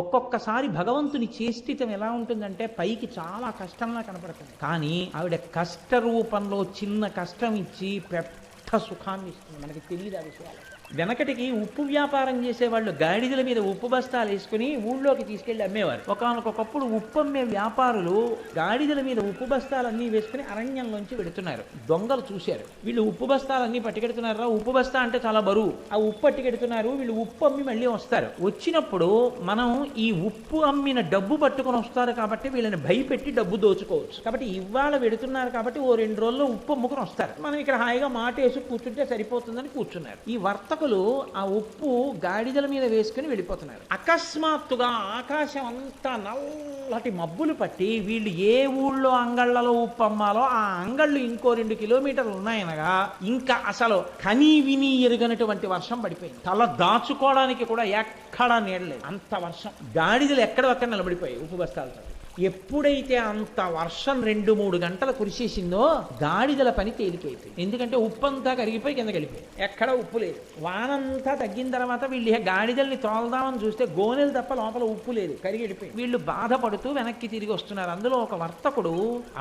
ఒక్కొక్కసారి భగవంతుని చేష్టితం ఎలా ఉంటుందంటే పైకి చాలా కష్టంలా కనపడుతుంది, కానీ ఆవిడ కష్ట రూపంలో చిన్న కష్టం ఇచ్చి పెద్ద సుఖాన్ని ఇస్తుంది. మనకి తెలియదు ఆ విషయాలు. వెనకటికి ఉప్పు వ్యాపారం చేసేవాళ్ళు గాడిదల మీద ఉప్పు బస్తాలు వేసుకుని ఊళ్ళోకి తీసుకెళ్లి అమ్మేవారు. ఒకనకొకప్పుడు ఉప్పు అమ్మే వ్యాపారులు గాడిదల మీద ఉప్పు బస్తాలన్నీ వేసుకుని అరణ్యంలోంచి పెడుతున్నారు. దొంగలు చూశారు, వీళ్ళు ఉప్పు బస్తాలన్నీ పట్టుకెడుతున్నారా, ఉప్పు బస్తా అంటే చాలా బరువు, ఆ ఉప్పు పట్టుకెడుతున్నారు, వీళ్ళు ఉప్పు అమ్మి మళ్ళీ వస్తారు. వచ్చినప్పుడు మనం ఈ ఉప్పు అమ్మిన డబ్బు పట్టుకొని వస్తారు కాబట్టి వీళ్ళని భయపెట్టి డబ్బు దోచుకోవచ్చు. కాబట్టి ఇవాళ పెడుతున్నారు కాబట్టి ఓ 2 రోజుల్లో ఉప్పు అమ్ముకుని వస్తారు, మనం ఇక్కడ హాయిగా మాట వేసి కూర్చుంటే సరిపోతుందని కూర్చున్నారు. ఈ వర్తకులు ఆ ఉప్పు గాడిదల మీద వేసుకుని వెళ్ళిపోతున్నారు. అకస్మాత్తుగా ఆకాశం అంతా నల్లటి మబ్బులు పట్టి వీళ్ళు ఏ ఊళ్ళో అంగళ్లలో ఉప్పు అమ్మాలో ఆ అంగళ్ళు ఇంకో 2 కిలోమీటర్లు ఉన్నాయనగా ఇంకా అసలు కనీ విని ఎరుగనటువంటి వర్షం పడిపోయింది. తల దాచుకోవడానికి కూడా ఎక్కడా నీడలేదు, అంత వర్షం. గాడిదలు ఎక్కడొక్కడ నిలబడిపోయాయి ఉప్పు బస్తాలతో. ఎప్పుడైతే అంత వర్షం 2-3 గంటలు కురిసేసిందో గాడిదల పని తేలికైపోయింది. ఎందుకంటే ఉప్పు అంతా కరిగిపోయి కిందకి వెళ్ళిపోయి ఎక్కడ ఉప్పు లేదు. వానంతా తగ్గిన తర్వాత వీళ్ళు గాడిదల్ని తోలదామని చూస్తే గోనెలు తప్ప లోపల ఉప్పు లేదు, కరిగి వెళ్ళిపోయి. వీళ్ళు బాధపడుతూ వెనక్కి తిరిగి వస్తున్నారు. అందులో ఒక వర్తకుడు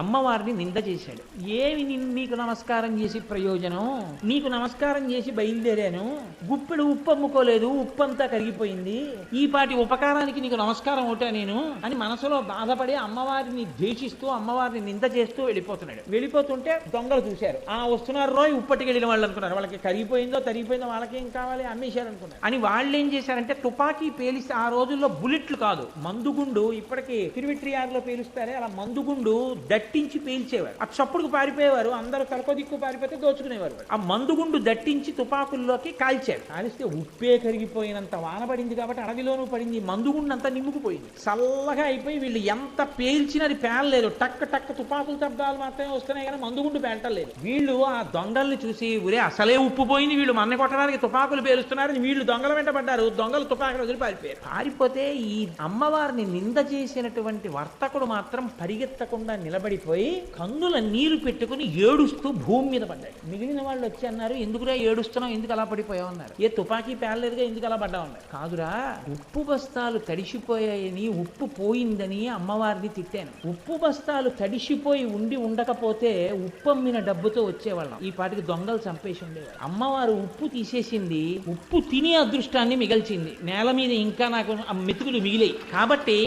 అమ్మవారిని నింద చేశాడు. ఏమి నీకు నమస్కారం చేసి ప్రయోజనం, నీకు నమస్కారం చేసి బయలుదేరాను, గుప్పెడు ఉప్పు అమ్ముకోలేదు, ఉప్పు అంతా కరిగిపోయింది, ఈ పాటి ఉపకారానికి నీకు నమస్కారం ఒకటా నేను అని మనసులో బాధ అమ్మవారిని ద్వేషిస్తూ అమ్మవారిని నింద చేస్తూ వెళ్ళిపోతున్నాడు. వెళ్ళిపోతుంటే దొంగలు చూశారు, వస్తున్నారు రోయ్ ఉప్పటికి వెళ్ళిన వాళ్ళు అనుకున్నారు. వాళ్ళకి కరిగిపోయిందో తరిగిపోయిందో వాళ్ళకేం కావాలి, అమ్మేశారు అనుకున్నారు. అని వాళ్ళు ఏం చేశారంటే తుపాకీ పేలిస్తే, ఆ రోజుల్లో బుల్లెట్లు కాదు మందుగుండు, ఇప్పటికీ తిరువిట్రియార్లో పేలుస్తారే అలా మందుగుండు దట్టించి పేల్చేవారు. ఆ చప్పుడుకు పారిపోయేవారు, అందరూ తలకో దిక్కు పారిపోతే దోచుకునేవారు. ఆ మందుగుండు దట్టించి తుపాకుల్లోకి కాల్చారు. కాలిస్తే ఉప్పే కరిగిపోయినంత వాన పడింది కాబట్టి అడవిలోనూ పడింది, మందుగుండు అంతా నిమ్ముకుపోయింది, చల్లగా అయిపోయి వీళ్ళు ఎంత పేల్చినది పేలలేదు. టక్ టక్ తుపాకుల శబ్దాలు మాత్రమే వస్తున్నాయి కానీ మందుగుండు పేల్టలేదు. వీళ్ళు ఆ దొంగల్ని చూసి ఊరే అసలే ఉప్పు పోయింది, వీళ్ళు మన్న కొట్టడానికి తుపాకులు పేలుస్తున్నారని వీళ్ళు దొంగల వెంట పడ్డారు. దొంగలు తుపాకులు వదిలి పారిపోయారు. పారిపోతే ఈ అమ్మవారిని నింద చేసినటువంటి వర్తకుడు మాత్రం పరిగెత్తకుండా నిలబడిపోయి కన్నుల నీరు పెట్టుకుని ఏడుస్తూ భూమి మీద పడ్డాడు. మిగిలిన వాళ్ళు వచ్చి అన్నారు, ఎందుకురా ఏడుస్తున్నావు, ఎందుకు అలా పడిపోయావు అన్నారు. ఏ తుపాకీ పేలలేదుగా, ఎందుకు అలా పడ్డావు అన్నారు. కాదురా, ఉప్పు బస్తాలు తడిసిపోయాయని ఉప్పు పోయిందని అమ్మవారిని తిట్టాను. ఉప్పు బస్తాలు తడిసిపోయి ఉండకపోతే ఉప్పు అమ్మిన డబ్బుతో వచ్చేవాళ్ళం, ఈ పాటికి దొంగలు చంపేసి ఉండేవారు. అమ్మవారు ఉప్పు తీసేసింది, ఉప్పు తినే అదృష్టాన్ని మిగల్చింది. నేల మీద ఇంకా నాకు మెతుకులు మిగిలాయి. కాబట్టి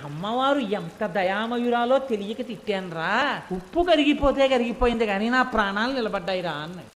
అమ్మవారు ఎంత దయామయురాలో తెలియక తిట్టాను రా, ఉప్పు కరిగిపోతే కరిగిపోయింది కానీ నా ప్రాణాలు నిలబడ్డాయి రా అన్నాడు.